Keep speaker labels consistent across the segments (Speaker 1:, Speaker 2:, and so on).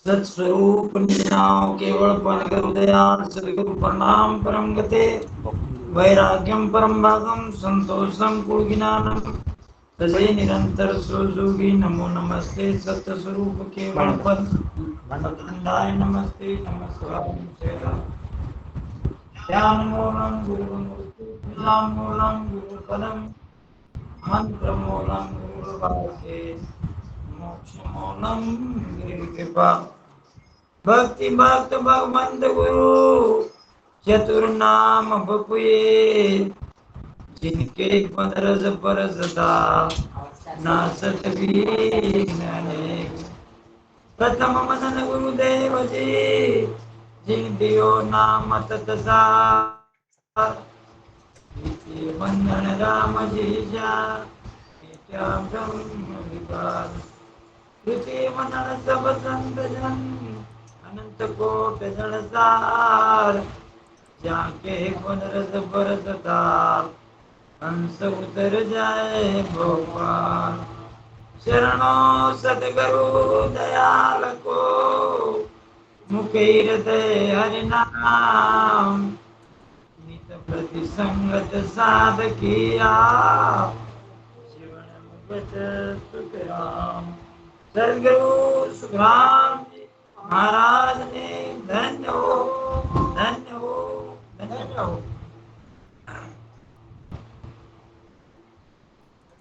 Speaker 1: सत्स्वरूप निजाओ केवल पन हृदया सदगुरु प्रणाम परम गते वैराग्यम परम भागम संतोषम कुलज्ञानम तजे निरंतर सुजोगी नमो नमस्ते सत्य स्वरूप केवल पद भंडाय नमस्ते नमस्कार ध्यान मूलम गुरु नाम मूलम गुरु पदम मंत्र मूलम गुरु वाक्ये मोक्ष मूलम गुरु कृपा भक्ति भक्त भगवंत गुरु चतुर्नाम बपुए जिनके पदरस परसता नासत विघ्ने प्रथम मदन गुरुदेव जी जिन दियो नाम तत्सार द्वितीय वंदन राम जी जा ब्रह्म विकार तृतीय वंदन सब संत जन अनंत कोट जलसार जाके पदरस बरसता हंस उतर जाए भोपाल शरणों सतगुरु दयाल को मुखे हृदय हरि नाम नित प्रति संगत साध किया जीवन मुगत सुखराम सदगुरु सुखराम जी महाराज ने धन्य हो धन्य हो धन्य हो।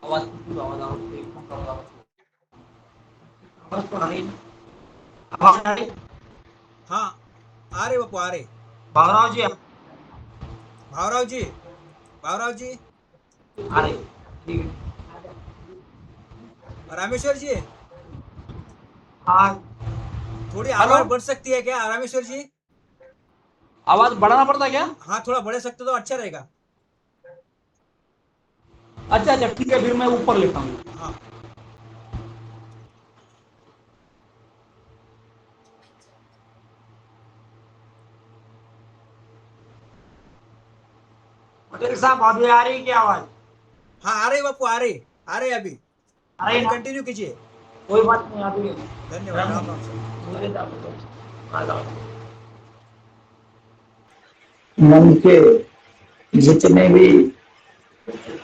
Speaker 1: आवाज तो आ रही आवाज आ रही।
Speaker 2: हाँ आ रहे बापू आ रहे।
Speaker 1: भावराव जी
Speaker 2: भावराव जी
Speaker 1: आ रहे ठीक है।
Speaker 2: रामेश्वर जी
Speaker 1: हाँ
Speaker 2: थोड़ी आवाज बढ़ सकती है क्या रामेश्वर जी?
Speaker 3: आवाज बढ़ाना पड़ता है क्या?
Speaker 2: हाँ थोड़ा बढ़े सकते तो अच्छा रहेगा।
Speaker 3: अच्छा अच्छा ठीक है फिर मैं ऊपर लेता हूँ।
Speaker 2: हाँ
Speaker 1: पटेल साहब अभी आ रही क्या आवाज?
Speaker 2: हाँ आ रहे बापू आ रहे अभी
Speaker 1: आ रही ना?
Speaker 2: कंटिन्यू कीजिए।
Speaker 1: कोई बात नहीं अभी
Speaker 2: धन्यवाद राम राम सर।
Speaker 4: मन के जितने भी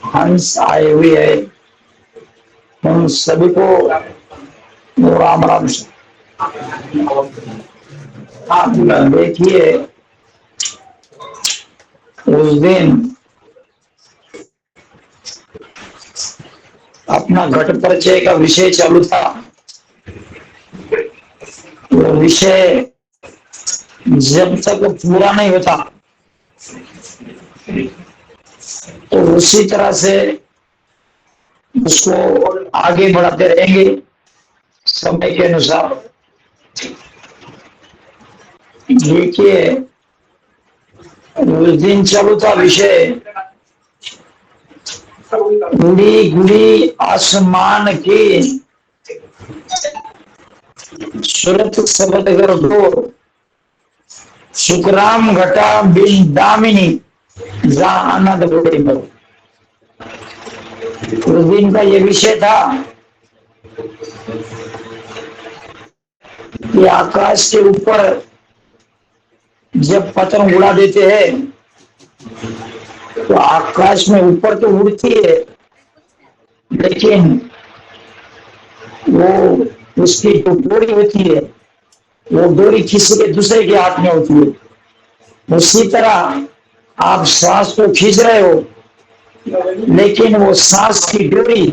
Speaker 4: हंस आए हुए हैं उन सभी को राम राम से आप देखिए उस दिन अपना घट परिचय का विषय चालू था। वो विषय जब तक पूरा नहीं होता तो उसी तरह से उसको आगे बढ़ाते रहेंगे समय के अनुसार। देखिए उस दिन चालू था विषय गुड़ी गुड़ी आसमान की सूरत सबद कर दो सुखराम घटा बिन दामिनी जा आनंद बड़े बड़ो। उस दिन का ये विषय था कि आकाश के ऊपर जब पतंग उड़ा देते हैं तो आकाश में ऊपर तो उड़ती है लेकिन वो उसकी जो डोरी होती है वो डोरी किसी के दूसरे के हाथ में होती है। उसी तरह आप सांस को खींच रहे हो लेकिन वो सांस की डोरी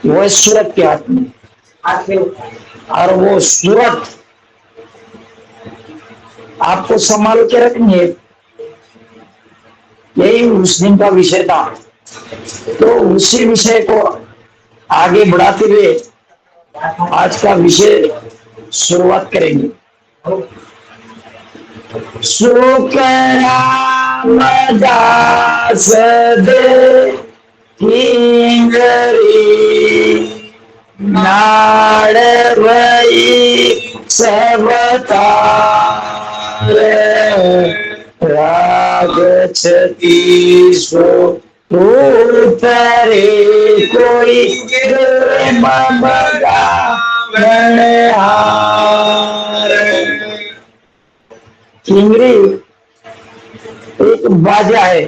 Speaker 4: वो सूरत के हाथ में और वो सूरत आपको संभाल के रखनी है। यही उस दिन का विषय था। तो उसी विषय को आगे बढ़ाते हुए आज का विषय शुरुआत करेंगे। सुख रामदास दे किंगरी नाड़ वही सबतार राग छतीसो उतरे कोई ममगा मणिहार। चिंगरी एक बाजा है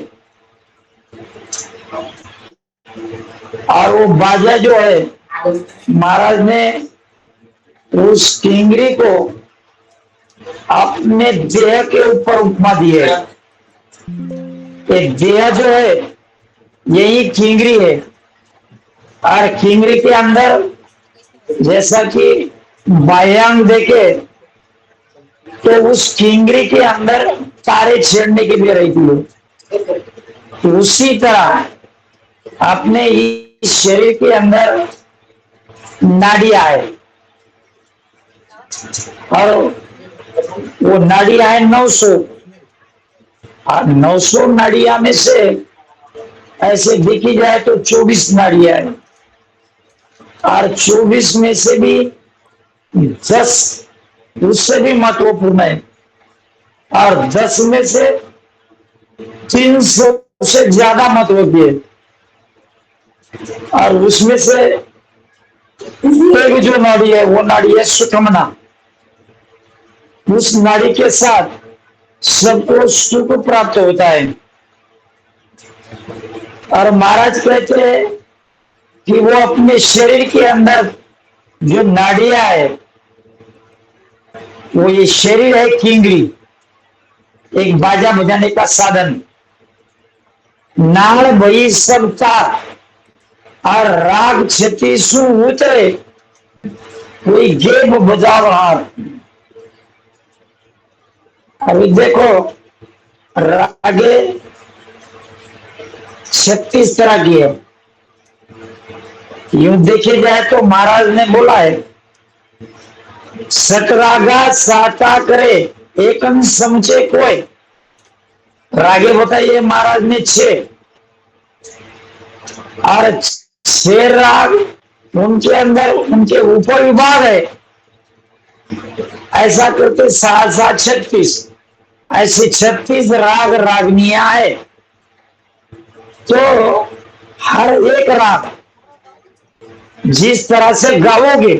Speaker 4: और वो बाजा जो है महाराज ने उस किंगरी को अपने देह के ऊपर उपमा दी है। ये देह जो है यही किंगरी है और किंगरी के अंदर जैसा कि बायांग देखे तो उस किंगरी के अंदर तारे छेड़ने के लिए रहती है। तो उसी तरह अपने इस शरीर के अंदर नाड़ियां है और वो नाड़ियां है 900 और 900 नाड़ियां में से ऐसे देखी जाए तो 24 नाड़ियां है और 24 में से भी 10 उससे भी महत्वपूर्ण है और 10 में से 300 से ज्यादा महत्व की है और उसमें से एक जो नाड़ी है वो नाड़ी है सुषुम्ना। उस नाड़ी के साथ सबको सुख प्राप्त होता है और महाराज कहते हैं कि वो अपने शरीर के अंदर जो नाड़ियां है वो ये शरीर है किंगरी, एक बाजा बजाने का साधन। नाल भई सब तार और राग क्षति सु उतरे कोई गेम बजाव हार। अभी देखो रागे 36 तरह की है। यूं देखे जाए तो महाराज ने बोला है सतरागा साता करे एकन समझे कोई। रागे बताइए महाराज ने 6 और 6 राग उनके अंदर उनके ऊपर विभाग है। ऐसा करते 7 7 36 ऐसे 36 राग रागनियां है। तो हर एक राग जिस तरह से गाओगे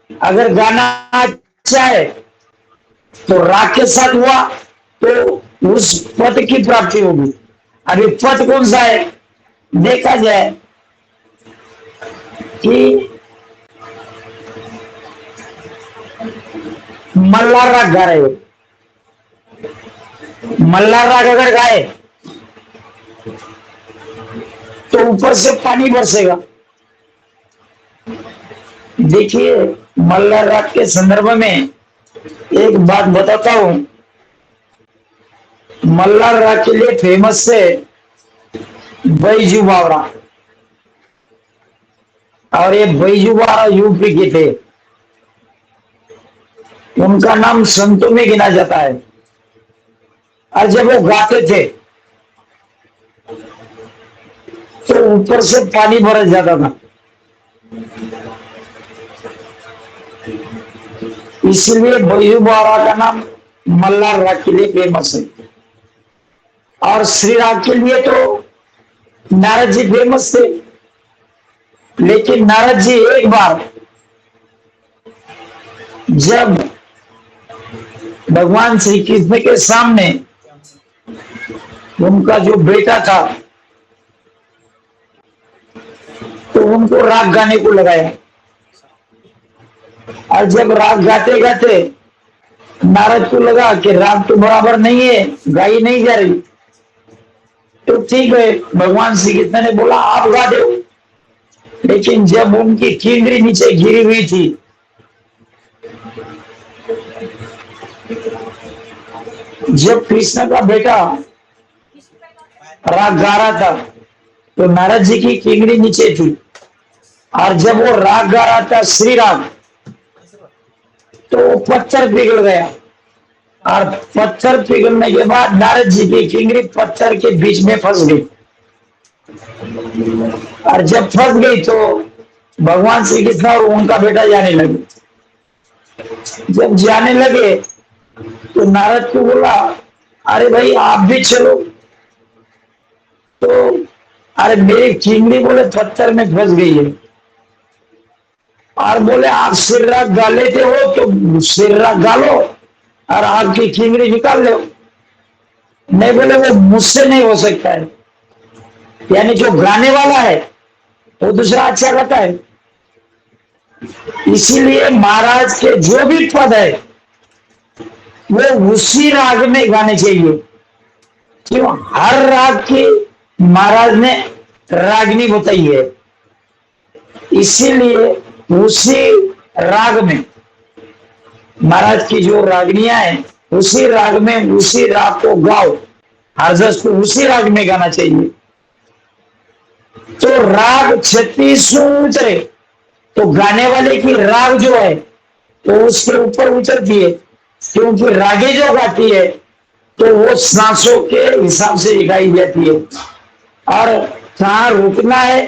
Speaker 4: अगर गाना अच्छा है तो राग के साथ हुआ तो उस पद की प्राप्ति होगी। अभी पद कौन सा है देखा जाए कि मल्लार राग गा रहे हो, मल्लार राग अगर गाए तो ऊपर से पानी बरसेगा। देखिए मल्लार राग के संदर्भ में एक बात बताता हूं। मल्लार राग के लिए फेमस है बैजू बावरा और ये बैजू बावरा यूपी के थे। उनका नाम संतों में गिना जाता है और जब वो गाते थे तो ऊपर से पानी बरस जाता था। इसलिए बैजू बावरा का नाम मल्लार राग के लिए फेमस है। और श्री राग के लिए तो नारद जी फेमस थे, लेकिन नारद जी एक बार जब भगवान श्री कृष्ण के सामने उनका जो बेटा था तो उनको राग गाने को लगाया और जब राग गाते गाते नारद को लगा कि राग तो बराबर नहीं है, गाई नहीं जा रही। तो ठीक है भगवान श्री कृष्ण ने बोला आप गा दो। लेकिन जब उनकी किंगरी नीचे गिरी हुई थी जब कृष्ण का बेटा राग गा रहा था तो नारद जी की किंगरी नीचे थी और जब वो राग गा रहा था श्री राग तो पत्थर पिघल गया और पत्थर पिघलने के बाद नारद जी की किंगरी पत्थर के बीच में फंस गई और जब फंस गई तो भगवान श्री कृष्ण और उनका बेटा जाने लगे। जब जाने लगे तो नारद को बोला अरे भाई आप भी चलो। तो अरे मेरी चिंगड़ी बोले पत्थर में फंस गई है। और बोले आप सिर राग गा लेते हो तो सिर राग गा लो और आपकी चिंगड़ी निकाल लो। नहीं, बोले वो मुझसे नहीं हो सकता है, यानी जो गाने वाला है वो दूसरा अच्छा गाता है। इसीलिए महाराज के जो भी पद है वो उसी राग में गाने चाहिए। क्यों? हर राग की महाराज ने रागनी बताई है, इसीलिए उसी राग में महाराज की जो रागनियां हैं उसी राग में उसी राग को गाओ, हर जस को उसी राग में गाना चाहिए। तो राग 36 उतरे तो गाने वाले की राग जो है तो उसके ऊपर उतरती है, क्योंकि रागे जो गाती है तो वो सांसों के हिसाब से गाई जाती है, और कहाँ रुकना है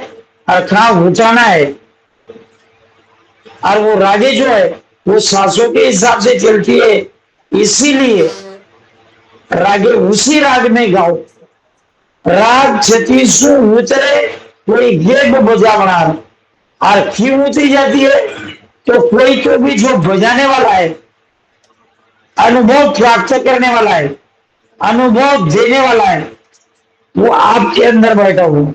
Speaker 4: और कहाँ उठाना है, और वो रागे जो है वो सांसों के हिसाब से चलती है। इसीलिए रागे उसी राग में गाओ। राग 36 उतरे कोई गेब बजावना, और क्यों उतरी जाती है तो कोई तो भी जो बजाने वाला है, अनुभव प्राप्त करने वाला है, अनुभव देने वाला है, वो आपके अंदर बैठा हो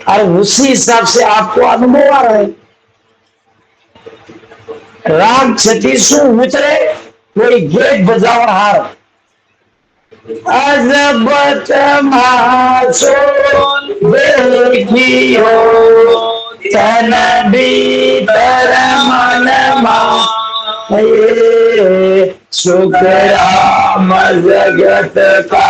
Speaker 4: और उसी हिसाब से आपको अनुभव आ रहा है। राग 36 उतरे कोई गेट बजावनहार, अजब तमाशो देखियो तन भीतर मन माये, शुक्राम जगत का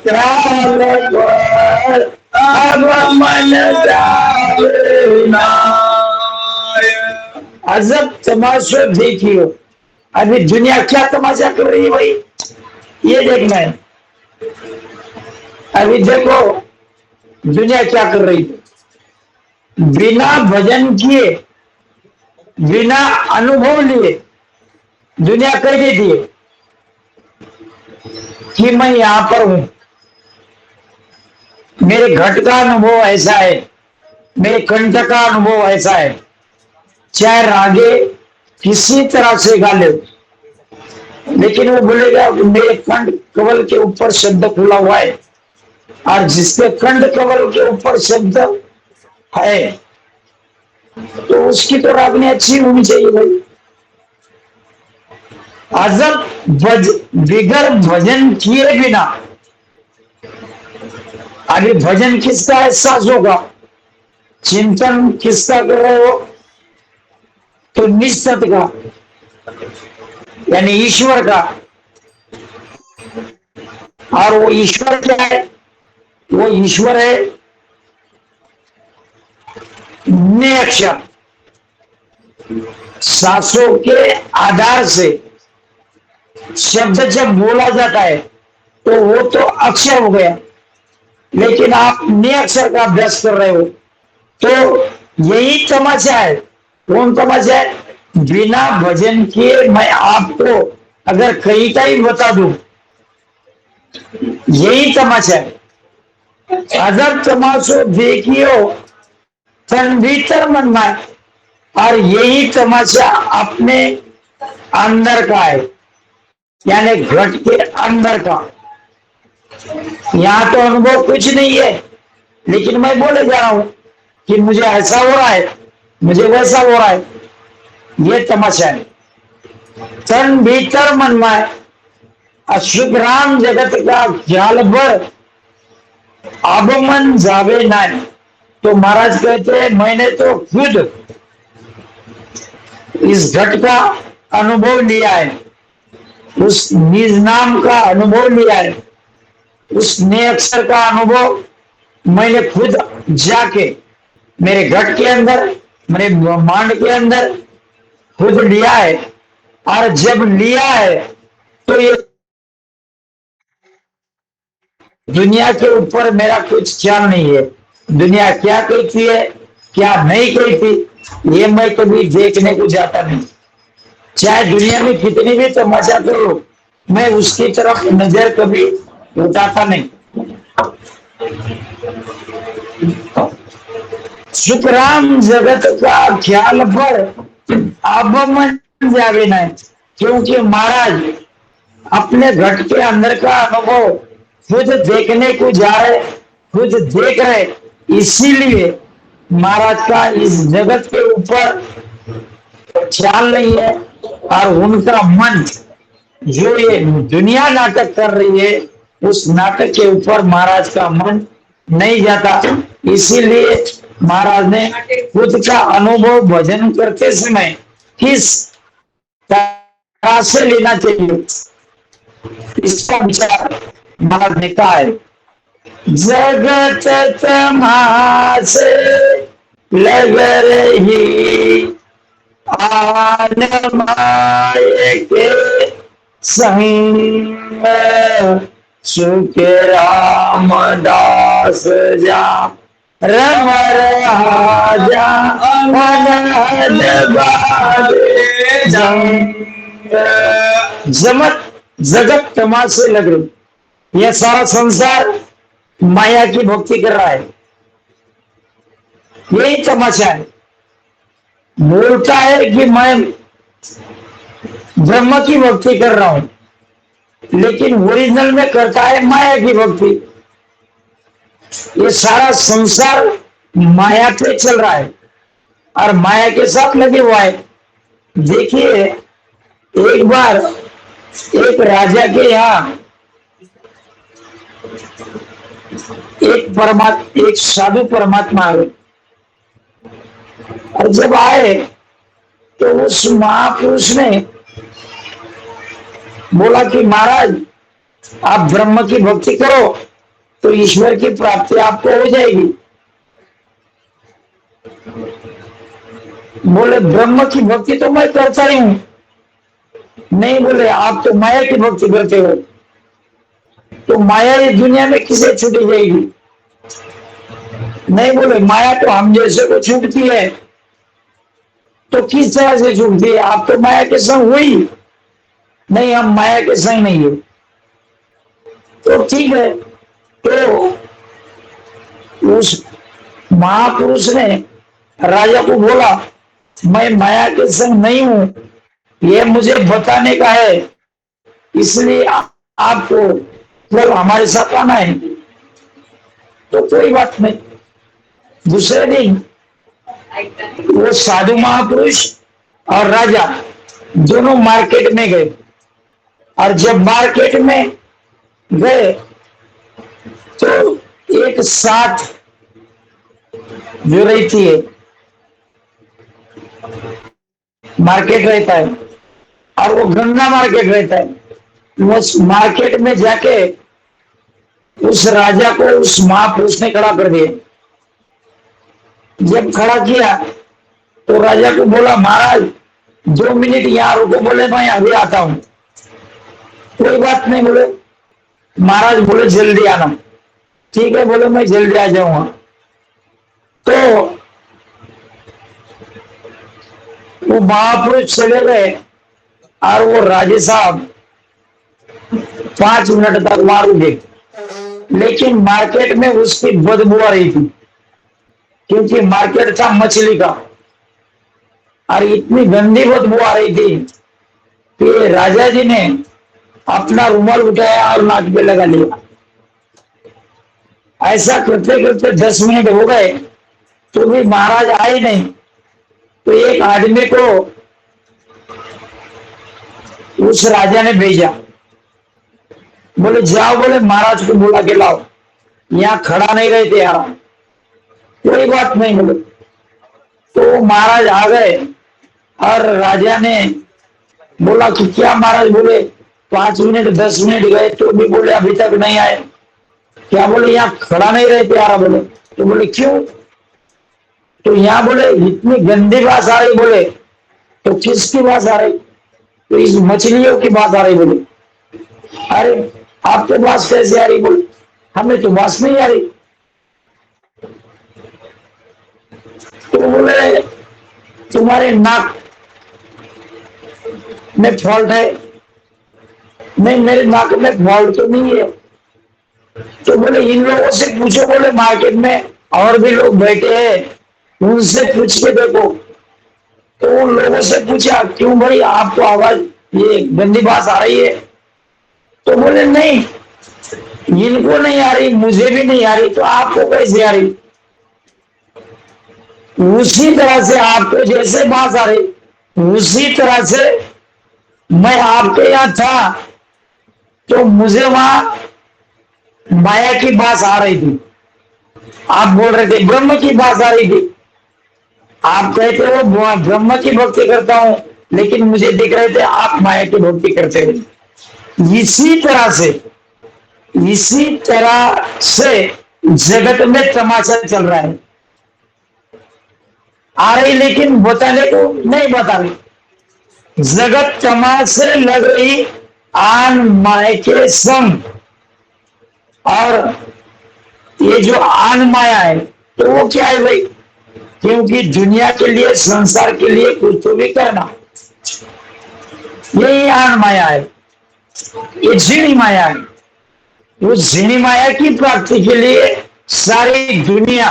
Speaker 4: त्राल पर अब मन जाना। अजब तमाशो देखियो। अभी दुनिया क्या तमाशा कर रही है भाई, ये देखना है। अभी देखो दुनिया क्या कर रही है, बिना भजन किए बिना अनुभव लिए दुनिया कह देती है कि मैं यहां पर हूं, मेरे घट का अनुभव ऐसा है, मेरे कंठ का अनुभव ऐसा है। चाहे रागे किसी तरह से गा ले, लेकिन वो बोलेगा मेरे कंठ कवल के ऊपर शब्द खुला हुआ है, और जिसके कंठ कवल के ऊपर शब्द है तो उसकी तो रागनी अच्छी होनी चाहिए भाई। अजब बिगर भजन किए बिना, अभी भजन किसका एहसास होगा, चिंतन किसका कर रहे हो तो निश्चित का, यानी ईश्वर का। और वो ईश्वर क्या है, वो ईश्वर है निरक्षर। सांसों के आधार से शब्द जब बोला जाता है तो वो तो अक्षर हो गया, लेकिन आप निरक्षर का अभ्यास कर रहे हो तो यही तमाशा है। कौन तमाशा है? बिना भजन किए मैं आपको अगर कहीं का ही बता दूं, यही तमाशा है। अजब तमाशो देखियो तन भीतर मन में, और यही तमाशा अपने अंदर का है, यानी घट के अंदर का। यहां तो अनुभव कुछ नहीं है, लेकिन मैं बोले जा रहा हूं कि मुझे ऐसा हो रहा है, मुझे वैसा हो रहा है, ये तमाशा है। तन भीतर मन में अशुभ राम जगत का ख्याल भर अब मन जावे ना। तो महाराज कहते हैं मैंने तो खुद इस घट का अनुभव लिया है, उस निज नाम का अनुभव लिया है, उस नए अक्षर का अनुभव मैंने खुद जाके मेरे घट के अंदर, मेरे ब्रह्मांड के अंदर खुद लिया है। और जब लिया है तो ये दुनिया के ऊपर मेरा कुछ ख्याल नहीं है। दुनिया क्या कहती है क्या नहीं कहती ये मैं कभी देखने को जाता नहीं। चाहे दुनिया में कितनी भी तमाशा करो, मैं उसकी तरफ नजर कभी उठाता नहीं। सुखराम जगत का ख्याल पर अब मन जावे न, क्योंकि महाराज अपने घट के अंदर का अनुभव खुद देखने को जा रहे, खुद देख रहे, इसीलिए महाराज का इस जगत के ऊपर ख्याल नहीं है। और उनका मन जो ये दुनिया नाटक कर रही है, उस नाटक के ऊपर महाराज का मन नहीं जाता। इसीलिए महाराज ने खुद का अनुभव भजन करते समय किस तरह से लेना चाहिए, इसका विचार महाराज ने कहा है। जगत तमाशे लग रही आन माये के संग, सुख रामदास जा रम राजा जगत तमाशे लग रही, यह सारा संसार माया की भक्ति कर रहा है, यही तमाशा है। बोलता है कि मैं ब्रह्म की भक्ति कर रहा हूं, लेकिन ओरिजिनल में करता है माया की भक्ति। ये सारा संसार माया पे चल रहा है और माया के साथ लगे हुआ है। देखिए, एक बार एक राजा के यहाँ एक साधु परमात्मा आए, और जब आए तो उस महापुरुष ने बोला कि महाराज आप ब्रह्म की भक्ति करो तो ईश्वर की प्राप्ति आपको हो जाएगी। बोले ब्रह्म की भक्ति तो मैं करता ही हूं। नहीं, बोले आप तो माया की भक्ति करते हो, तो माया ये दुनिया में किसे छूटी जाएगी। नहीं, बोले माया तो हम जैसे को छूटती है, तो किस तरह से छूटती है, आप तो माया के संग हुई। नहीं, हम माया के संग नहीं है। तो ठीक है, तो उस महापुरुष ने राजा को बोला मैं माया के संग नहीं हूं, ये मुझे बताने का है, इसलिए आपको जब हमारे साथ आना है। तो कोई बात नहीं। दूसरे दिन वो साधु महापुरुष और राजा दोनों मार्केट में गए, और जब मार्केट में गए तो एक साथ जो रहती है, मार्केट रहता है और वो गंगा मार्केट रहता है। उस मार्केट में जाके उस राजा को उस महापुरुष ने खड़ा कर दिया। जब खड़ा किया तो राजा को बोला महाराज 2 मिनट यहाँ रुको। बोले मैं अभी आता हूं। कोई बात नहीं, बोले महाराज बोले जल्दी आना। ठीक है, बोले मैं जल्दी आ जाऊंगा। तो वो महापुरुष चले गए और वो राजे साहब 5 मिनट तक वहां रुके, लेकिन मार्केट में उसकी बदबू आ रही थी, क्योंकि मार्केट था मछली का, और इतनी गंदी बदबू आ रही थी कि राजा जी ने अपना रुमाल उठाया और नाक पे लगा लिया। ऐसा करते करते 10 मिनट हो गए तो भी महाराज आए नहीं। तो एक आदमी को उस राजा ने भेजा, बोले जाओ, बोले महाराज को बुला के लाओ, यहाँ खड़ा नहीं रहते यार। कोई बात नहीं, बोले। तो महाराज आ गए और राजा ने बोला कि क्या महाराज। बोले 5 मिनट 10 मिनट गए तो भी बोले अभी तक नहीं आए। क्या? बोले यहाँ खड़ा नहीं रहते यार। बोले तो बोले क्यों? तो यहाँ बोले इतनी गंदी बात आ रही। बोले तो किसकी बात आ रही? तो इस मछलियों की बात आ रही। बोले अरे आपके पास कैसे आ रही? बोले हमें तो बात नहीं आ रही। तो बोले तुम्हारे नाक में फॉल्ट है। नहीं, मेरे नाक में फॉल्ट तो नहीं है। तो बोले इन लोगों से पूछो। बोले मार्केट में और भी लोग बैठे हैं, उनसे पूछ के देखो। तो उन लोगों से पूछा, क्यों भाई आपको आवाज ये गंदी बात आ रही है? तो बोले नहीं, इनको नहीं आ रही, मुझे भी नहीं आ रही, तो आपको कैसे आ रही? उसी तरह से आपको जैसे बात आ रही, उसी तरह से मैं आपके यहाँ था तो मुझे वहां माया की बात आ रही थी। आप बोल रहे थे ब्रह्म की बात आ रही थी। आप कहते हो ब्रह्म की भक्ति करता हूं, लेकिन मुझे दिख रहे थे आप माया की भक्ति करते हो। इसी तरह से जगत में तमाशा चल रहा है। आ रही लेकिन बताने को नहीं बता रही। जगत तमाशे लग रही आन माया के संग। और ये जो आन माया है तो वो क्या है भाई? क्योंकि दुनिया के लिए, संसार के लिए कुछ तो भी करना, यही आन माया है। ये झिणी माया है। वो झिणी माया की प्राप्ति के लिए सारी दुनिया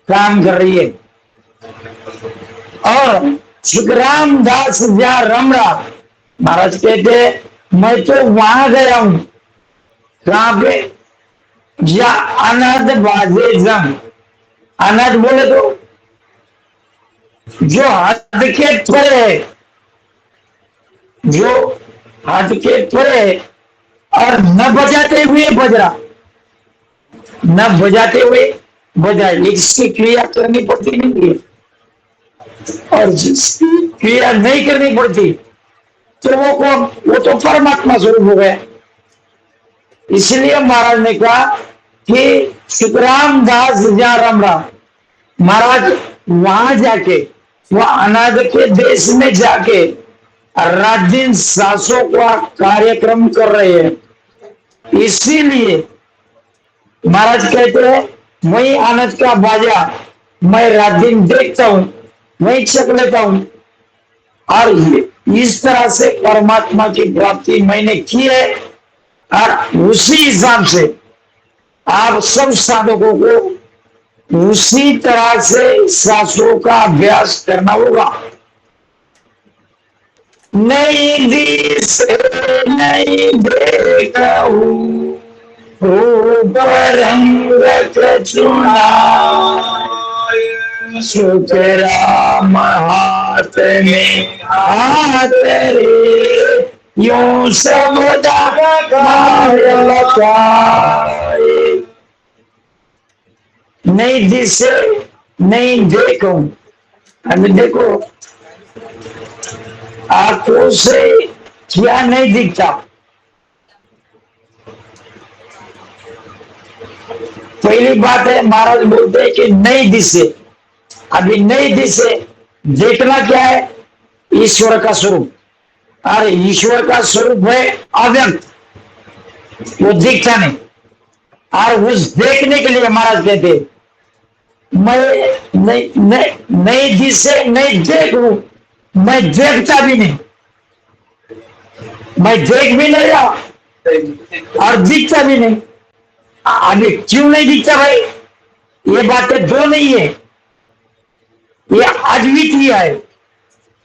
Speaker 4: काम कर रही है। और सुखराम दास जहां रम रहा, महाराज कहते मैं तो वहां गया हूं। कहां पे? या अनाथ बाजे जम। अनाथ बोले तो जो हद के परे है, जो हद के परे है और न बजाते हुए बज रहा, न बजाते हुए बजा, इसकी क्रिया करनी पड़ती नहीं है। और जिसकी क्रिया नहीं करनी पड़ती तो वो कौन? वो तो परमात्मा स्वरूप हो गया। इसलिए महाराज ने कहा कि सुखराम दास जहां रम रहा, महाराज वहां जाके, वह अनाथ के देश में जाके रात दिन सासों का कार्यक्रम कर रहे हैं। इसीलिए महाराज कहते हैं वही अनाथ का बाजा मैं रात दिन देखता हूं, वही चक लेता हूं। और इस तरह से परमात्मा की प्राप्ति मैंने की है। और उसी हिसाब से आप सब साधकों को उसी तरह से शास्त्रों का अभ्यास करना होगा। नहीं दिस नहीं देखा हूँ चुना सुखराम हाथ में हाथ रे यूं समुदा नहीं दिसे नहीं देखो। अभी देखो आंखों से क्या नहीं दिखता। पहली बात है महाराज बोलते हैं कि नहीं दिसे। अभी नहीं दिसे, देखना क्या है? ईश्वर का स्वरूप। अरे ईश्वर का स्वरूप है अव्यक्त, वो दिखता नहीं। और उस देखने के लिए महाराज कहते मैं नहीं दिसे नहीं देखूं, मैं देखता भी नहीं, मैं देख भी नहीं रहा और दिखता भी नहीं। अभी क्यों नहीं दिखता भाई? ये बातें दो नहीं है, ये अद्वितीय है।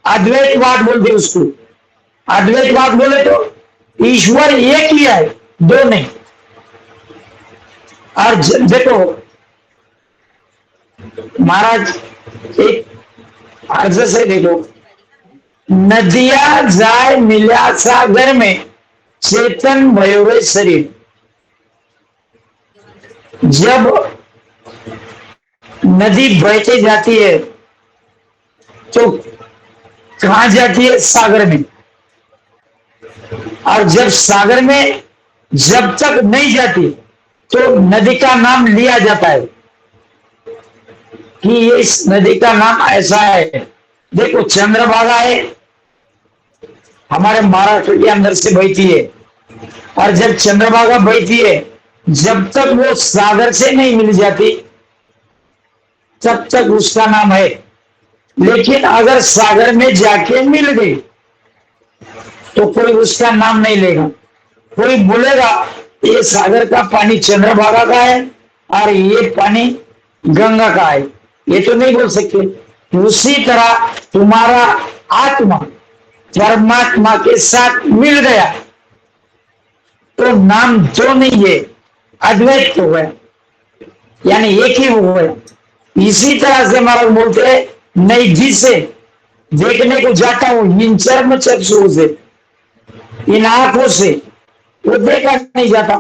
Speaker 4: अद्वैतवाद बोलते उसको। अद्वैतवाद बोले तो ईश्वर एक ही है, दो नहीं। और देखो महाराज एक अर्ज से देखो, नदिया जाए मिला सागर में चेतन भयो शरीर। जब नदी बहते जाती है तो कहां जाती है? सागर में। और जब सागर में जब तक नहीं जाती तो नदी का नाम लिया जाता है कि ये इस नदी का नाम ऐसा है। देखो चंद्रभागा है, हमारे महाराष्ट्र के अंदर से बहती है। और जब चंद्रभागा बहती है, जब तक वो सागर से नहीं मिल जाती तब तक उसका नाम है। लेकिन अगर सागर में जाके मिल गई तो कोई उसका नाम नहीं लेगा। कोई बोलेगा ये सागर का पानी चंद्रभागा का है और ये पानी गंगा का है, ये तो नहीं बोल सकते। उसी तरह तुम्हारा आत्मा परमात्मा के साथ मिल गया तो नाम दो नहीं है, अद्वैत हो गया, यानी एक ही हो गया। इसी तरह से महाराज बोलते हैं नहीं जिसे देखने को जाता हूं इन चर्म चक्षुओं से, इन आंखों से वो देखा नहीं जाता।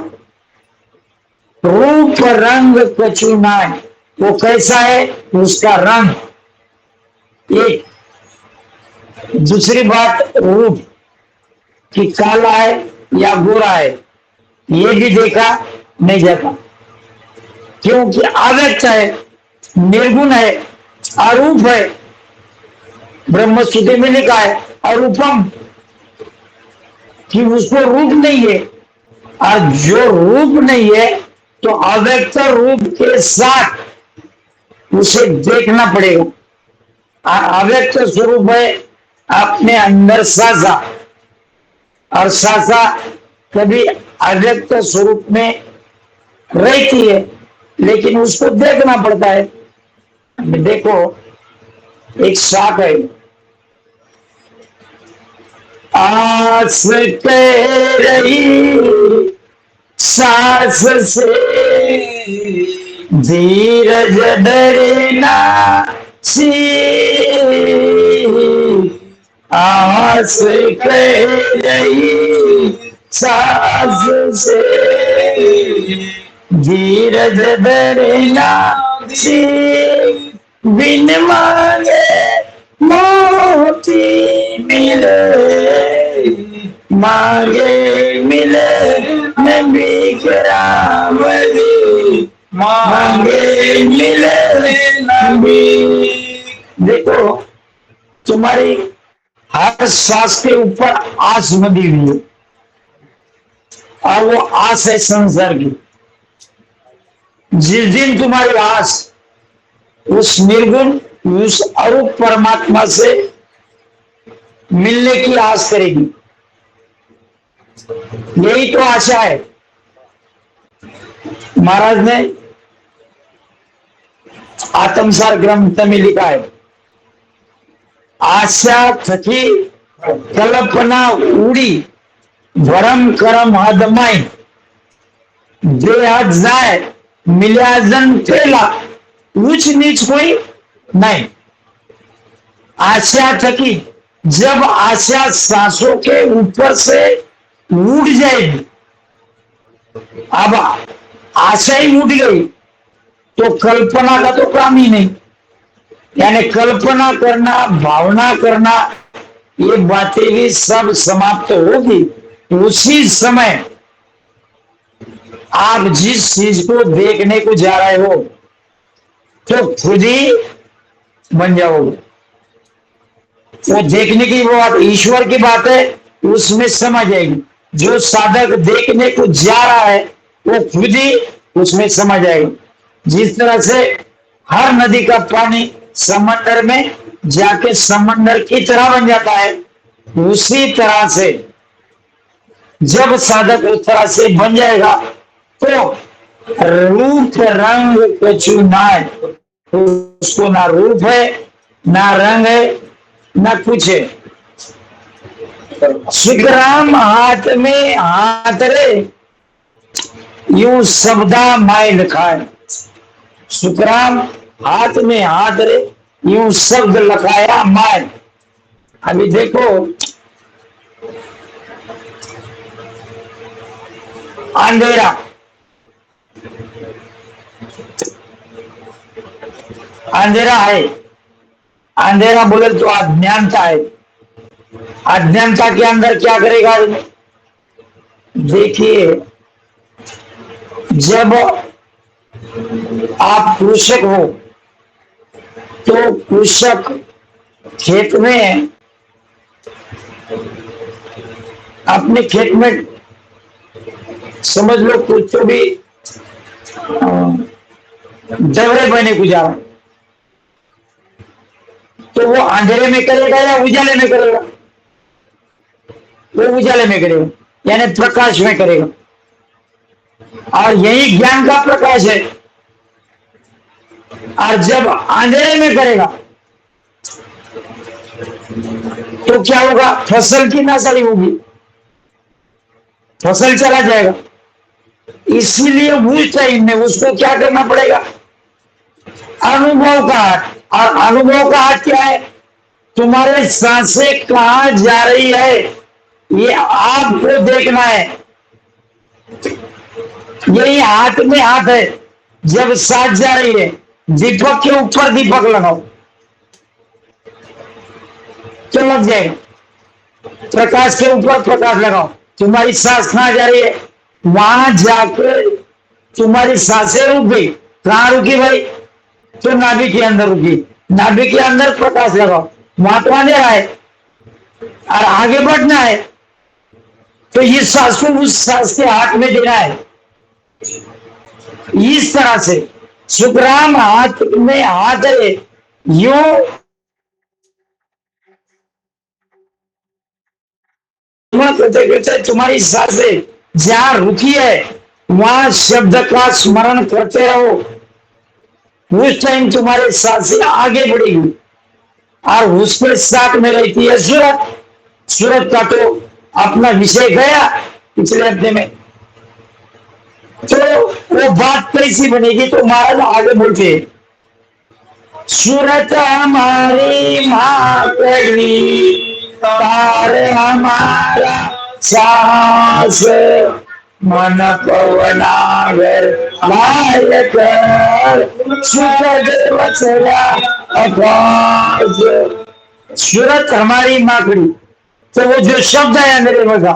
Speaker 4: रूप रंग कछु नाय, वो कैसा है उसका रंग। एक दूसरी बात रूप कि काला है या गोरा है ये भी देखा नहीं जाता, क्योंकि अव्यक्त है, निर्गुण है, अरूप है। ब्रह्म सूत्र में लिखा है अरूपम, कि उसको रूप नहीं है। और जो रूप नहीं है तो अव्यक्त रूप के साथ उसे देखना पड़ेगा। अव्यक्त स्वरूप है अपने अंदर सासा, और सासा कभी अव्यक्त स्वरूप में रहती है, लेकिन उसको देखना पड़ता है। देखो एक साप है, आस कह रही सास से धीरज डरना सी, आस कह रही सास से धीरज डरना सी, बिन मांगे मोती मिले, मांगे मिले नबी करामती, मांगे मिले नबी। देखो तुम्हारी हर सांस के ऊपर आस बंधी हुई है, और वो आस है संसार की। जिस दिन तुम्हारी आस उस निर्गुण उस अरूप परमात्मा से मिलने की आस करेगी, यही तो आशा है। महाराज ने आत्मसार ग्रंथ में लिखा है, आशा थकी कल्पना उड़ी भरम करम हदमाई, देह जाए मिल्या जन पेला, ऊंच नीच कोई नहीं। आशा थकी, जब आशा सांसों के ऊपर से उड़ जाएगी, अब आशा ही उड़ गई तो कल्पना का तो काम ही नहीं। यानी कल्पना करना, भावना करना, ये बातें भी सब समाप्त होगी। उसी समय आप जिस चीज को देखने को जा रहे हो तो खुद ही बन जाओगे। वो देखने की वो बात ईश्वर की बात है, उसमें समझ आएगी। जो साधक देखने को जा रहा है वो खुद ही उसमें समझ आएगा। जिस तरह से हर नदी का पानी समंदर में जाके समंदर की तरह बन जाता है, उसी तरह से जब साधक उस तरह से बन जाएगा तो रूप रंग कछु नाय, उसको ना रूप है ना रंग है ना कुछ है। सुखराम हाथ में हाथ रे, यूं शब्दा माय लिखा है। सुखराम हाथ में हाथ रे, यूं शब्द लखाया माय। अभी देखो अंधेरा, अंधेरा है, अंधेरा बोले तो अज्ञानता है। अज्ञानता के अंदर क्या करेगा? देखिए, जब आप कृषक हो तो कृषक खेत में, अपने खेत में समझ लो कुछ तो भी दौरे बने को जा रहा, तो वो अंधेरे में करेगा या उजाले में करेगा? वो उजाले में करेगा, यानी प्रकाश में करेगा। और यही ज्ञान का प्रकाश है। और जब अंधेरे में करेगा तो क्या होगा? फसल की नाशाई होगी, फसल चला जाएगा। इसीलिए उस टाइम में उसको क्या करना पड़ेगा? अनुभव का हाथ। और अनुभव का हाथ क्या है? तुम्हारे सांसें कहां जा रही है ये आपको देखना है। यही हाथ में हाथ है। जब सांस जा रही है, दीपक के ऊपर दीपक लगाओ तो लग जाएगा, प्रकाश के ऊपर प्रकाश लगाओ। तुम्हारी सांस कहां जा रही है, वहां जाकर तुम्हारी सांसें रुक गई। कहां रुकी भाई? तो नाभि के अंदर रुकी। नाभि के अंदर प्रकाश लगाओ, वहां तो अंधेरा है और आगे बढ़ना है। तो ये सांस को उस सांस के हाथ में देना है। इस तरह से सुखराम हाथ में हाथ है, यूं करते करते तुम्हारी सांसें जहां रुकी है वहां शब्द का स्मरण करते रहो। उस टाइम तुम्हारे सांसें आगे बढ़ेगी और उसके साथ में रहती है सूरत। सूरत का तो अपना विषय गया पिछले हफ्ते में। तो वो बात कैसी बनेगी? तो महाराज आगे बोलते, सूरत हमारी मातरी, तार हमारा सास, मन पवनागर लाय कर, सुखद वचला आकाश। सूरत हमारी माकड़ी, तो वो जो शब्द है मेरे मजा,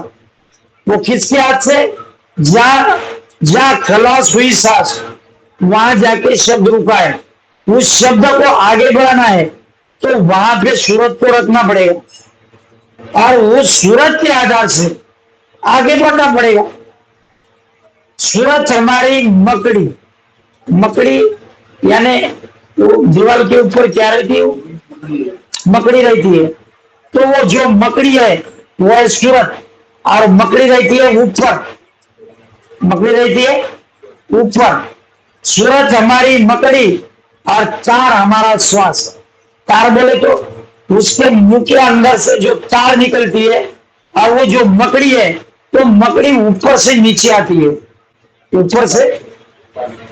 Speaker 4: वो किसके हाथ से? जहां जहां खलास हुई सांस वहां जाके शब्द रुका है, उस शब्द को आगे बढ़ाना है तो वहां पे सूरत को रखना पड़ेगा और उस सूरत के आधार से आगे बढ़ना पड़ेगा। सूरत हमारी मकड़ी, मकड़ी यानी वो दीवार के ऊपर क्या रहती है? मकड़ी रहती है। तो वो जो मकड़ी है वो है सूरत, और मकड़ी रहती है ऊपर। मकड़ी रहती है ऊपर। सूरत हमारी मकड़ी और तार हमारा श्वास। तार बोले तो उसके मुंह के अंदर से जो तार निकलती है, और वो जो मकड़ी है तो मकड़ी ऊपर से नीचे आती है, ऊपर से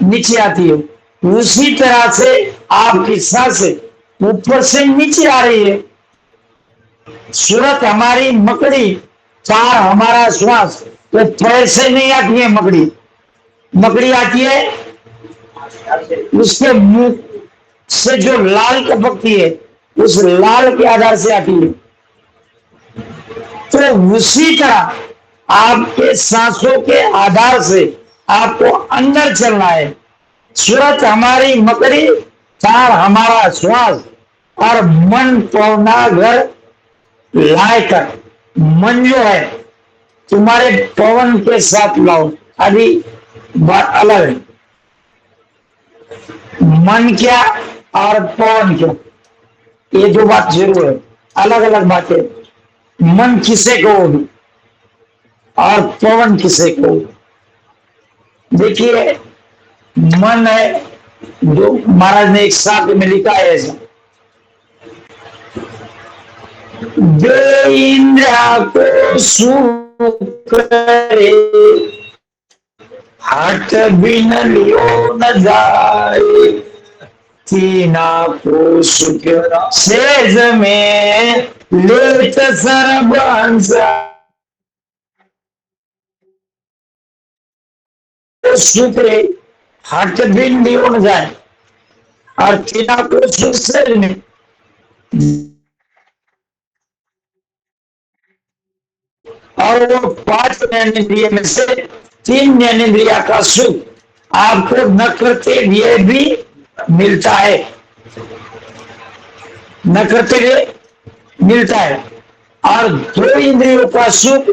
Speaker 4: नीचे आती है। उसी तरह से आपकी सांसें ऊपर से नीचे आ रही है। सूरत हमारी मकड़ी, तार हमारा श्वास। तो पैर से नहीं आती है मकड़ी, मकड़ी आती है उसके मुंह से जो लाल टपकती है उस लाल के आधार से आती है। तो उसी तरह आपके सांसों के आधार से आपको अंदर चलना है। सूरत हमारी मकड़ी, तार हमारा श्वास, और मन पवना घर लाकर। मन जो है तुम्हारे पवन के साथ लाओ। अभी बात अलग है, मन क्या और पवन क्या, ये दो बात जरूर है, अलग अलग बातें। मन किसे कहोगे और पवन किसे कहोगे? देखिए, मन है जो महाराज ने एक शास्त्र में लिखा है ऐसा, इंद्रिया को सुख करे, हट बिन लियो न जाए, तीना को सुख सेज में लेत सर्वंस। सुख रे, हट बिन लियो न जाए, और तीना को सुख सेज में। और वो 5 ज्ञानेंद्रिय में से 3 ज्ञानेंद्रिया का सुख आपको न करते हुए भी मिलता है, न करते हुए मिलता है। और 2 इंद्रियों का सुख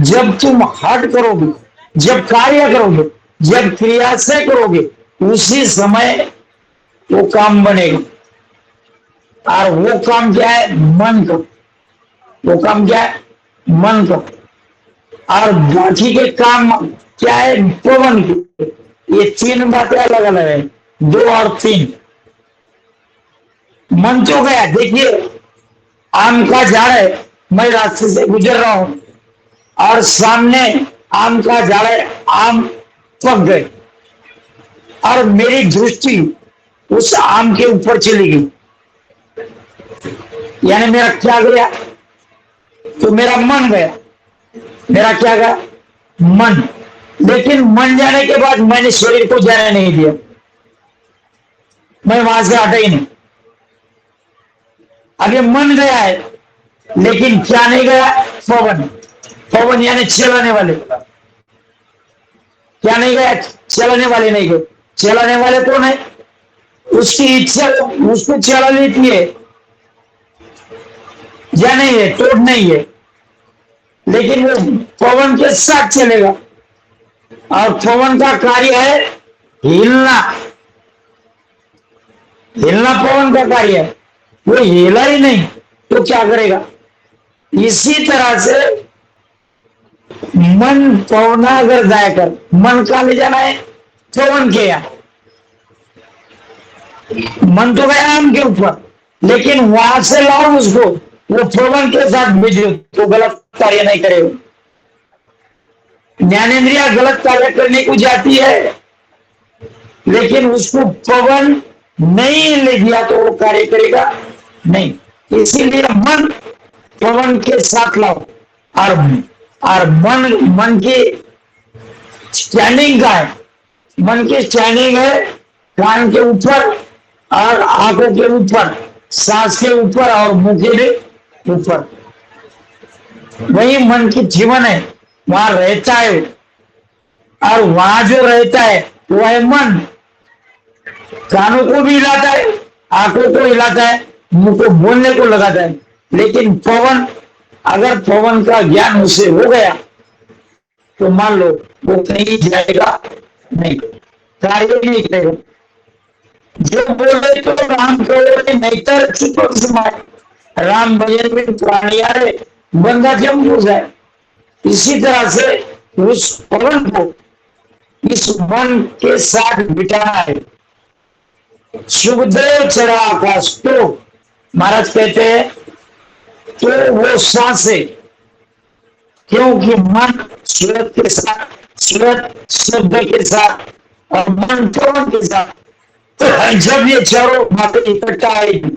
Speaker 4: जब तुम हट करोगे, जब कार्य करोगे, जब क्रिया से करोगे, उसी समय वो काम बनेगा। और वो काम क्या है? मन का। वो काम क्या है? मन का। और बाकी के काम क्या है? पवन की। ये 3 बातें अलग अलग है, 2 और 3। मन तो गया। देखिए आम का झाड़ है, मैं रास्ते से गुजर रहा हूं और सामने आम का झाड़ है, आम पक गए और मेरी दृष्टि उस आम के ऊपर चली गई, यानी मेरा क्या गया? तो मेरा मन गया। मेरा क्या गया? मन। लेकिन मन जाने के बाद मैंने शरीर को जाने नहीं दिया, मैं वहां से हटा ही नहीं। अभी मन गया है लेकिन क्या नहीं गया? पवन। पवन यानी चलाने वाले। क्या नहीं गया? चलाने वाले नहीं गए। चलाने वाले कौन है? उसकी इच्छा उसको चला लेती है, या नहीं है, तोड़ नहीं है, लेकिन वो पवन के साथ चलेगा। और पवन का कार्य है हिलना। हिलना पवन का कार्य है। वो हिला ही नहीं तो क्या करेगा? इसी तरह से मन पवनागर जाकर, मन का ले जाना है पवन के यहाँ। मन तो गया आम के ऊपर, लेकिन वहां से लाओ उसको, वो पवन के साथ भेजो तो गलत कार्य नहीं करेगा। ज्ञानेन्द्रिया गलत कार्य करने को जाती है, लेकिन उसको पवन नहीं ले दिया तो वो कार्य करेगा नहीं। इसीलिए मन पवन के साथ लाओ। और मन की स्टैंडिंग का है। मन की स्टैंडिंग है कान के ऊपर और आंखों के ऊपर, सांस के ऊपर और मुंह के ऊपर। वही मन की जीवन है, वहां रहता है। और वहां जो रहता है वो है मन। कानों को भी हिलाता है, आंखों को हिलाता है, मुंह को बोलने को लगाता है। लेकिन पवन, अगर पवन का ज्ञान उसे हो गया तो मान लो वो कहीं जाएगा नहीं, कार्य नहीं करेगा। जो बोले तो राम करो नहीं तर चुप समाए। राम भजन में प्राणिया रे बंदा जम हो जाए। इसी तरह से उस पवन को इस मन के साथ बिठाना है। सुखदेव चढ़ा आकाश तो महाराज कहते हैं तो वो सांस है, क्योंकि मन सूरत के साथ, सूरत शब्द के साथ और मन पवन के साथ, तो जब ये चारों बातें इकट्ठा आएगी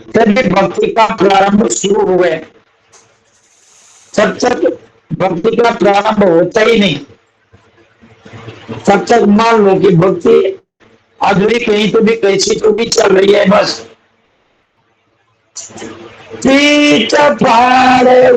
Speaker 4: तभी भक्ति का प्रारंभ शुरू हो गया। तब तक भक्ति का प्रारंभ होता ही नहीं। तब तक मान लो कि भक्ति अधूरी कहीं तो भी कैसी तो भी चल रही है बस। पीठ फाड़े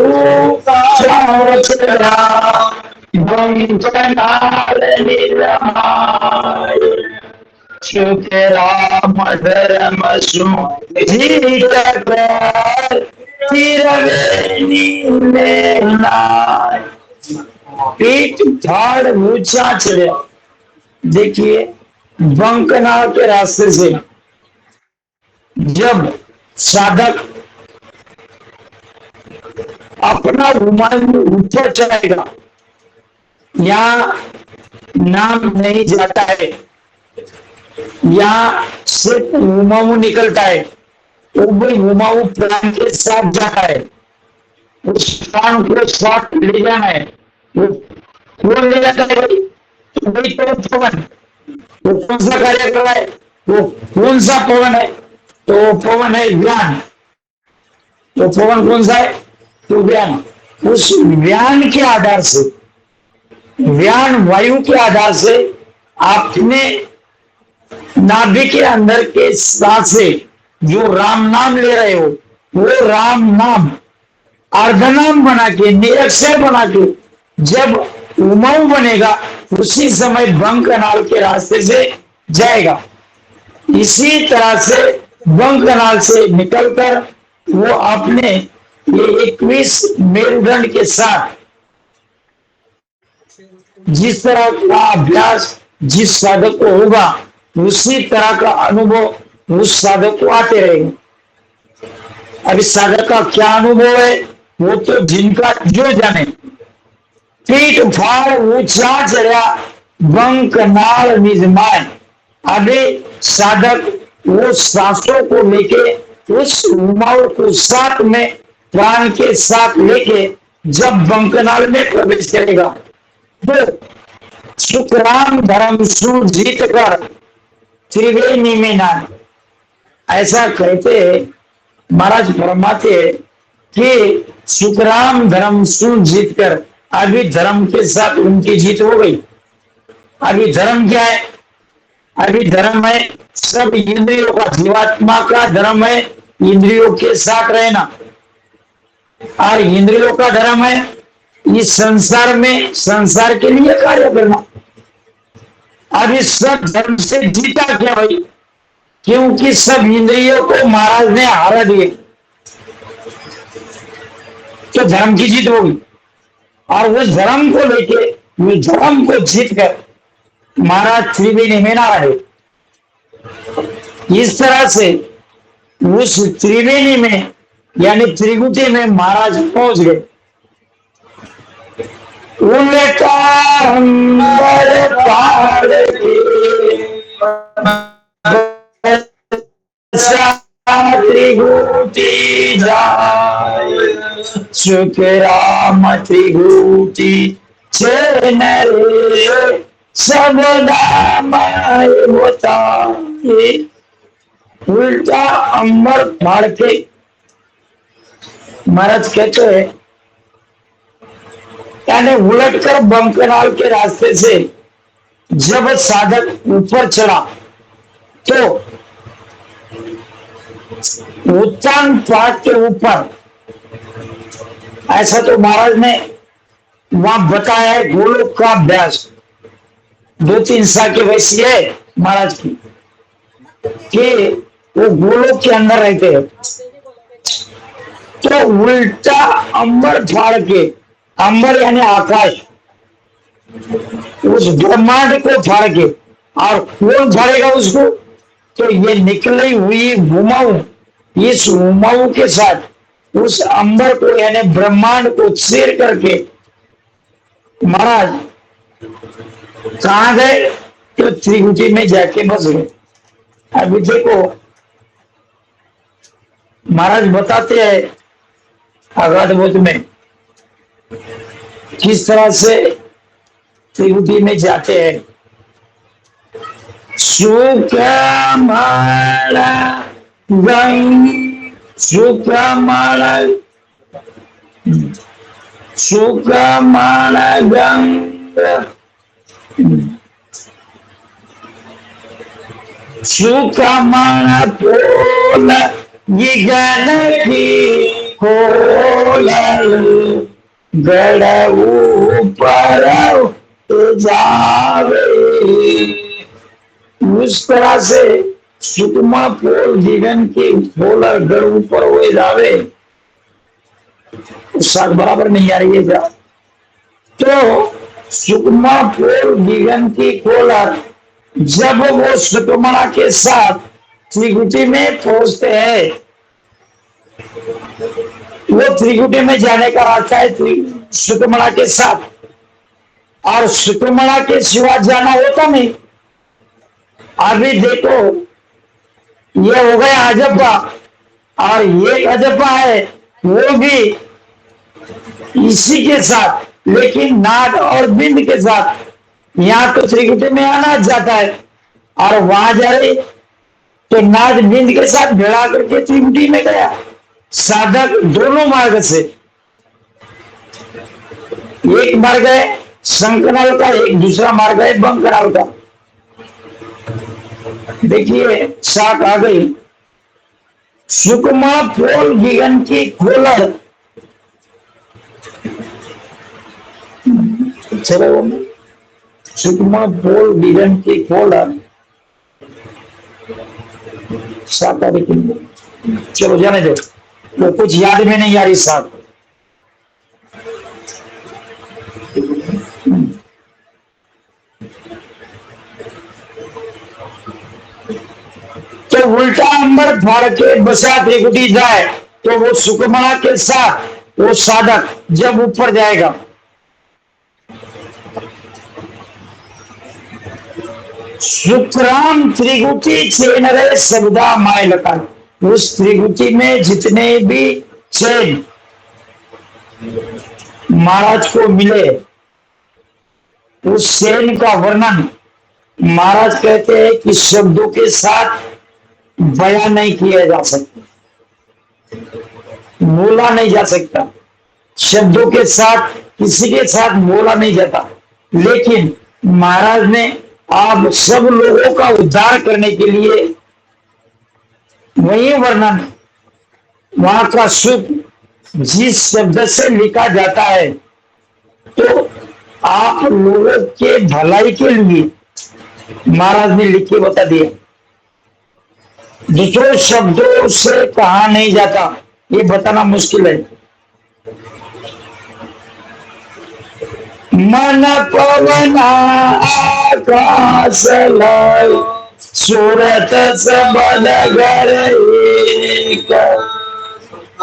Speaker 4: पीठ फाड़ ऊंचा चढ़ा। देखिए बंकनाल के रास्ते से जब साधक अपना हुमायूं ऊपर चढ़ाएगा, यहाँ नाम नहीं जाता है, यहाँ सिर्फ हुमायूं निकलता है। वो भी हुमायूं प्राण के साथ जाता है, उस प्राण को साथ ले जाना है। वो कौन ले जाता है भाई? तो वही तो पवन। वो कौन सा कार्य कर रहा है? वो कौन सा पवन है? तो पवन है ज्ञान। तो पवन कौन सा है? तो ज्ञान। उस ज्ञान के आधार से, ज्ञान वायु के आधार से आपने नाभि के अंदर के सांस से जो राम नाम ले रहे हो, वो राम नाम अर्धनाम बना के, निरक्षर बना के जब उमाऊ बनेगा उसी समय बंकनाल के रास्ते से जाएगा। इसी तरह से बंकनाल से निकलकर वो अपने ये 21 मेरुदंड के साथ जिस तरह का अभ्यास जिस साधक को होगा उसी तरह का अनुभव उस साधक को आते रहेगा। अब इस साधक का क्या अनुभव है वो तो जिनका जो जाने। पीठ फाड़ ऊंचा चढ़ा बंकनाल निज माय। अभी साधक वो सांसों को लेके उस उमाओं को साथ में प्राण के साथ लेके जब बंकनाल में प्रवेश करेगा तो सुखराम धर्मसु जीत कर त्रिवेणी में ना, ऐसा कहते महाराज फरमाते कि सुखराम धर्मसु जीत कर, अभी धर्म के साथ उनकी जीत हो गई। अभी धर्म क्या है? अभी धर्म है सब इंद्रियों का, जीवात्मा का धर्म है इंद्रियों के साथ रहना, और इंद्रियों का धर्म है इस संसार में संसार के लिए कार्य करना। अब इस सब धर्म से जीता क्या भाई? क्योंकि सब इंद्रियों को महाराज ने हरा दिए, तो धर्म की जीत होगी। और उस धर्म को लेके, उस धर्म को जीत कर महाराज त्रिवेणी में ना रहे। इस तरह से उस त्रिवेणी में यानी त्रिकुटी में महाराज पहुंच गए। उल्टा अंबर पहाड़ त्रिकुटी जाए, सुख राम त्रिकुटी चैन रे सब दामाए बताए। उल्टा अंबर फाड़ के महाराज कहते हैं, यानी उलट कर बंकनाल के रास्ते से जब साधक ऊपर चढ़ा तो उत्तान पहाड़ के ऊपर, ऐसा तो महाराज ने वहां बताया है गोलोक का अभ्यास 2-3 साल की वैसी है महाराज की, कि वो गोलोक के अंदर रहते हैं। तो उल्टा अंबर फाड़ के, अंबर यानी आकाश, उस ब्रह्मांड को फाड़ के, और कौन फाड़ेगा उसको? तो ये निकली हुई उमाऊ, इस उमाऊ के साथ उस अंबर को यानी ब्रह्मांड को चीर करके महाराज कहां गए? तो त्रिकुटी में जाके बस गए। अभी देखो महाराज बताते हैं अगाधबोध में किस तरह से त्रिकुटी में जाते हैं। सुखमाला गंग, सुखमाला, सुखमाला गंग, सुखमाला पोल गण की खोल गड़ ऊपर जावे। उस तरह से सुकमा पोल जिगन की खोल गड़ ऊपर हो जावे। साथ बराबर नहीं आ रही है क्या? तो सुकमा पोल जिगन की खोल, जब वो सुकमणा के साथ त्रिकुटी में पहुंचते हैं, वो त्रिकुटी में जाने का रास्ता है सुकमणा के साथ, और सुकमणा के सिवा जाना होता नहीं। अभी देखो ये हो गया अजब्बा, और ये अजब्बा है वो भी इसी के साथ, लेकिन नाद और बिंद के साथ। यहाँ तो त्रिकुटी में आना जाता है, और वहां जा रहे तो नाद बिंद के साथ भिड़ा करके त्रिकुटी में गया। साधक दोनों मार्ग से, एक मार्ग है शंकनाल का, एक दूसरा मार्ग है बंकनाल का। देखिए साथ आ गई। सुकमा पोल गिगन की खोलर, चलो सुकमा पोल गिगन की खोलर 7 तारीख, चलो जाने दो, वो कुछ याद में नहीं आ रही साहब। तो उल्टा अंबर फाड़ के बसा त्रिकुटी जाए, तो वो सुकमणा के साथ वो साधक जब ऊपर जाएगा शुक्राम त्रिगुटी चैन रे सबदा माय लका। उस त्रिगुटी में जितने भी चैन महाराज को मिले, उस चैन का वर्णन महाराज कहते हैं कि शब्दों के साथ बयान नहीं किया जा सकता, बोला नहीं जा सकता, शब्दों के साथ किसी के साथ बोला नहीं जाता। लेकिन महाराज ने आप सब लोगों का उद्धार करने के लिए वही वर्णन, वहां का सुख जिस शब्द से लिखा जाता है, तो आप लोगों के भलाई के लिए महाराज ने लिख के बता दिया। दूसरों शब्दों से कहा नहीं जाता, ये बताना मुश्किल है। मन पवन आकाश लय सूरत सबद घर एक,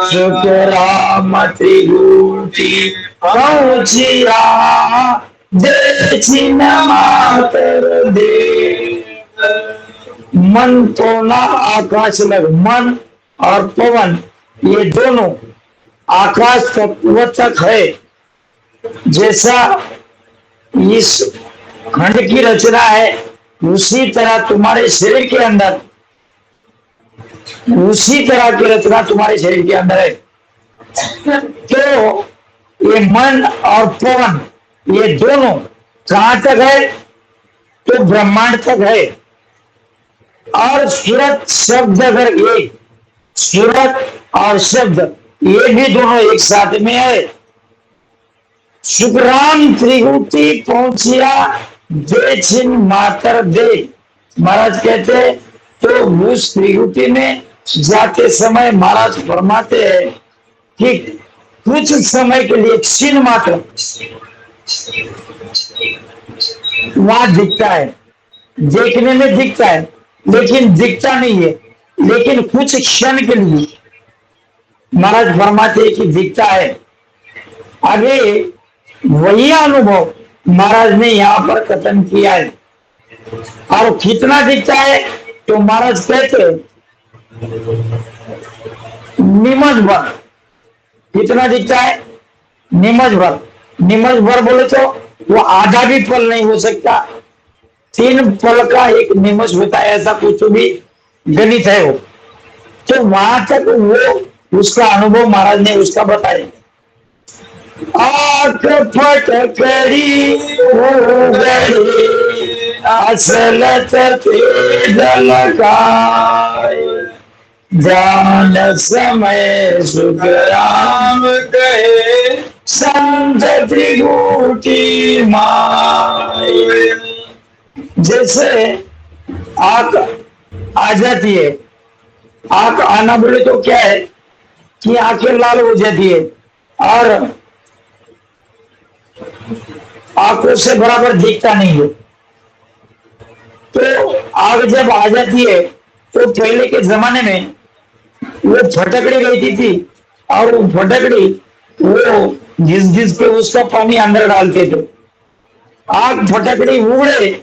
Speaker 4: शुक्राम त्रिगुटी पहुंचिया दक्षिण मातर दे। मन पवना आकाश लग, मन और पवन ये दोनों आकाश तत्व तक है। जैसा इस खंड की रचना है, उसी तरह तुम्हारे शरीर के अंदर, उसी तरह की रचना तुम्हारे शरीर के अंदर है। तो ये मन और पवन ये दोनों कहां तक है? तो ब्रह्मांड तक है। और सूरत शब्द अगर एक, सूरत और शब्द ये भी दोनों एक साथ में है। शुक्राम त्रिगुटी पहुंचिया दे छिन मातर दे। महाराज कहते तो उस त्रिगुटी में जाते समय महाराज फरमाते हैं कि कुछ समय के लिए छिन मात्र वहां दिखता है, देखने में दिखता है लेकिन दिखता नहीं है, लेकिन कुछ क्षण के लिए महाराज फरमाते हैं कि दिखता है। आगे वही अनुभव महाराज ने यहाँ पर कथन किया है। और कितना दिखता है तो महाराज कहते निमज भर। कितना दिखता है? निमज भर। निमज भर बोले तो वो आधा भी पल नहीं हो सकता, 3 पल का एक निमज होता है, ऐसा कुछ भी गणित है वो। तो वहां तक वो उसका अनुभव महाराज ने उसका बताया। आंख फटकड़ी हो गई असलत तेज लगाए, जान समय सुखराम कहे संत त्रिगुटी माए। जैसे आंख आ जाती है, आंख आना बोले तो क्या है कि आंखें लाल हो जाती है और आंखों से बराबर दिखता नहीं है। तो आग जब आ जाती है तो पहले के जमाने में वो फटकड़ी रहती थी और वो फटकड़ी वो घिस घिस के उसका पानी अंदर डालते थे। आग फटकड़ी उगड़े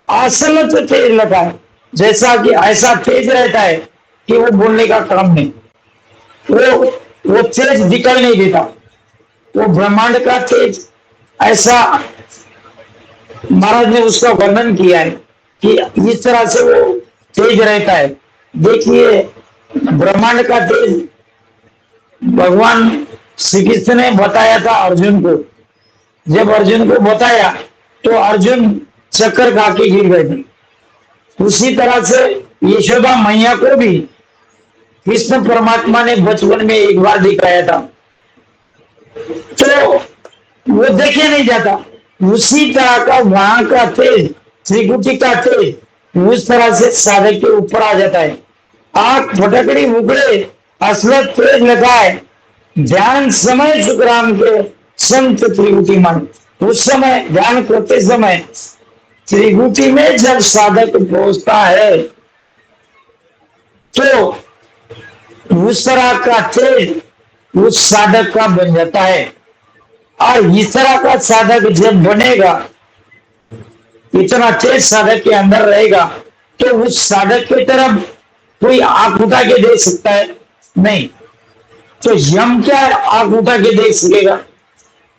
Speaker 4: असल तो तेज लगा है, जैसा कि ऐसा तेज रहता है कि वो बोलने का काम नहीं, वो तेज दिखाई नहीं देता। वो ब्रह्मांड का तेज ऐसा महाराज ने उसका वर्णन किया है कि इस तरह से वो तेज रहता है। देखिए ब्रह्मांड का तेज भगवान श्री कृष्ण ने बताया था अर्जुन को। जब अर्जुन को बताया तो अर्जुन चक्कर खा के गिर गए थे। उसी तरह से यशोदा मैया को भी कृष्ण परमात्मा ने बचपन में एक बार दिखाया था, तो वो देखे नहीं जाता। उसी तरह का वहां का तेज, त्रिगुटी का तेज उस तरह से साधक के ऊपर आ जाता है। आंख फटकड़ी उगड़े असलत तेज लगा है, ध्यान समय सुखराम के संत त्रिगुटी मन। उस समय ध्यान करते समय त्रिगुटी में जब साधक पहुंचता है तो उस तरह का तेज उस साधक का बन जाता है। और इस तरह का साधक जब बनेगा इतना तेज साधक के अंदर रहेगा तो उस साधक की तरफ कोई आंख उठा के देख सकता है? नहीं। तो यम क्या आंख उठा के देख सकेगा?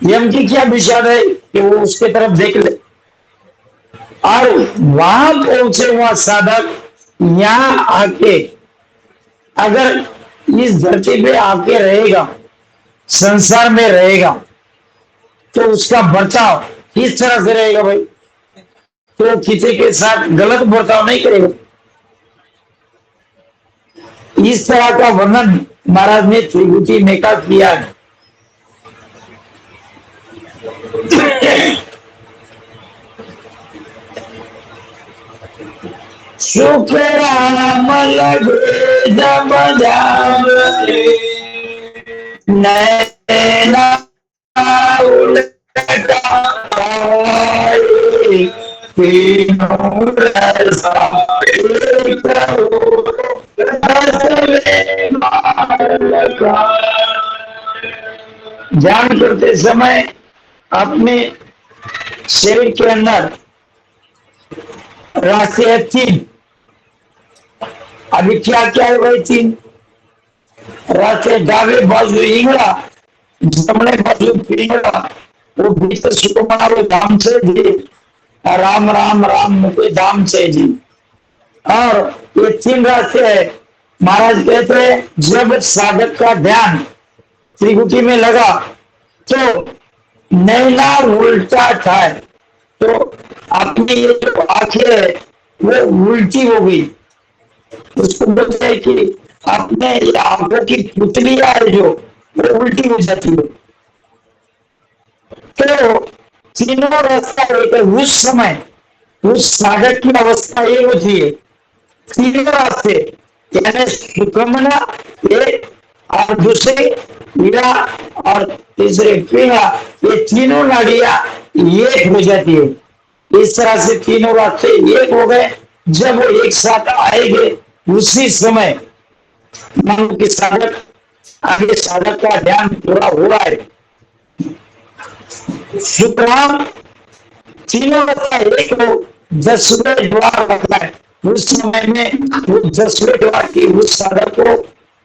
Speaker 4: यम की क्या विषाद है कि वो उसके तरफ देख ले? और वहां पहुंचे हुआ साधक यहां आके अगर इस धरती पे आके रहेगा, संसार में रहेगा, तो उसका बर्ताव किस तरह से रहेगा भाई? तो किसी के साथ गलत बर्ताव नहीं करेगा। इस तरह का वर्णन महाराज ने त्रिभुति में का किया है। सुख राम लगे जब जावे, नैना उलटा पाए, तीनों रसा एक हो, रसले मालका। ध्यान करते समय अपने शरीर के अंदर रास्ते है तीन। अभी क्या क्या है भाई? तीन रास्ते, डावे बाजू इंगड़ा, जमने बाजू पिंगड़ा, वो भीतर सुकुमार धाम से जी, राम राम राम मुझे धाम से जी। और ये तीन रास्ते है। महाराज कहते हैं जब साधक का ध्यान त्रिभुति में लगा तो नैना उल्टा था, तो अपनी ये जो आंखें है वो उल्टी हो गई। उसको बोलते हैं कि अपने आंखों की पुतलियां है जो वो उल्टी हो जाती है। तो तीनों रास्ता एक है। उस समय उस साधक की अवस्था ये होती है। तीनों रास्ते यानी सुकमना एक, और दूसरे हीरा, और तीसरे पीड़ा, ये तीनों नाड़ियां एक हो जाती है। इस तरह से तीनों रास्ते एक हो गए। जब वो एक साथ आएंगे उसी समय मानो कि साधक आगे, साधक का ध्यान पूरा हो रहा है। शुक्राम तीनों रास्ता एक हो, 10वें द्वार होता है। उस समय में वो 10वें द्वार की उस साधक को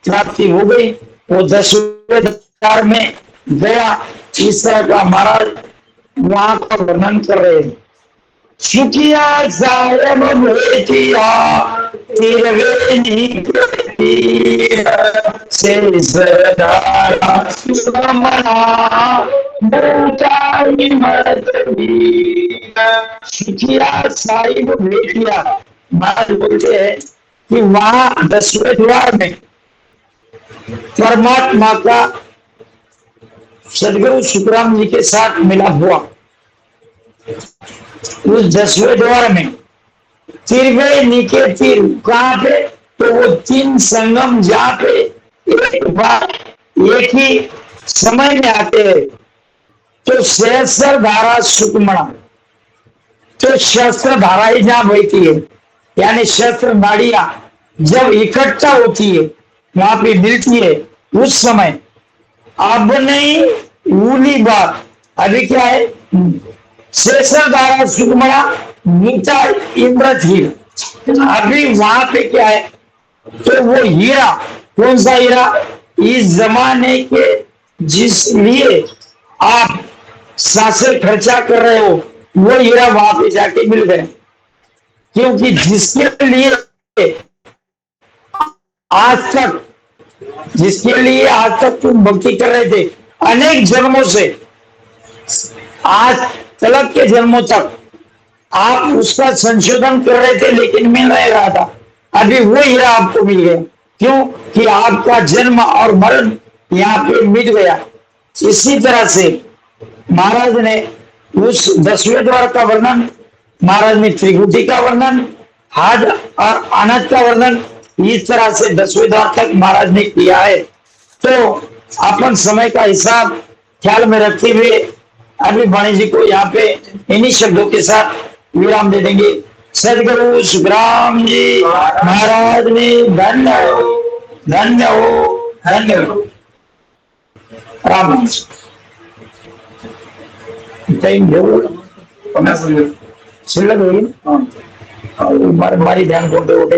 Speaker 4: प्राप्ति हो गई। वो 10वें द्वार में गया। इस तरह का महाराज वहां का वर्णन कर रहे हैं। सुखिया सायम भेटिया तिरवे तीर से सदारा सुगमना मोटाई मत सुखिया साहिब भेटिया। महाराज बोलते हैं कि वहां 10वें द्वार में परमात्मा का सदगुरु सुखराम जी के साथ मिला हुआ। उस 10वें द्वार में तिरवे नीचे तीर कहां पे? तो वो तीन संगम जहां पे एक बार एक ही समय में आते हैं। तो सहस्र धारा सुकमणा, तो शस्त्र धारा ही जहां बहती है, यानी शस्त्र नाड़ियां जब इकट्ठा होती है वहां पे मिलती है उस समय। अब नहीं ऊली बात, अभी क्या है? शेषर धारा सुकमणा नीचा इंद्रज हीरा। अभी वहां पे क्या है? तो वो हीरा, कौन सा हीरा? इस जमाने के जिस लिए आप सांसें खर्चा कर रहे हो वो हीरा वहां पे जाके मिल गए। क्योंकि जिसके लिए आज तक तुम भक्ति कर रहे थे अनेक जन्मों से, आज तलक के जन्मों तक आप उसका संशोधन कर रहे थे लेकिन मिल नहीं रहा था। अभी वो हीरा आपको मिल गया। क्यों? कि आपका जन्म और मरण यहाँ पे मिट गया। इसी तरह से महाराज ने उस 10वें द्वार का वर्णन, महाराज ने त्रिभुति का वर्णन, हाथ और अनंत का वर्णन, इस तरह से 10वें द्वार तक महाराज ने किया है। तो अपन समय का हिसाब ख्याल में रखते हुए अभी वाणी जी को यहाँ पे इन्हीं शब्दों के साथ विराम दे देंगे। सदगुरु सुखराम जी महाराज ने धन्य हो, धन्य हो, धन्य हो। राम टाइम शिल्लक होगी ना, मारी ध्यान बोलते बोलते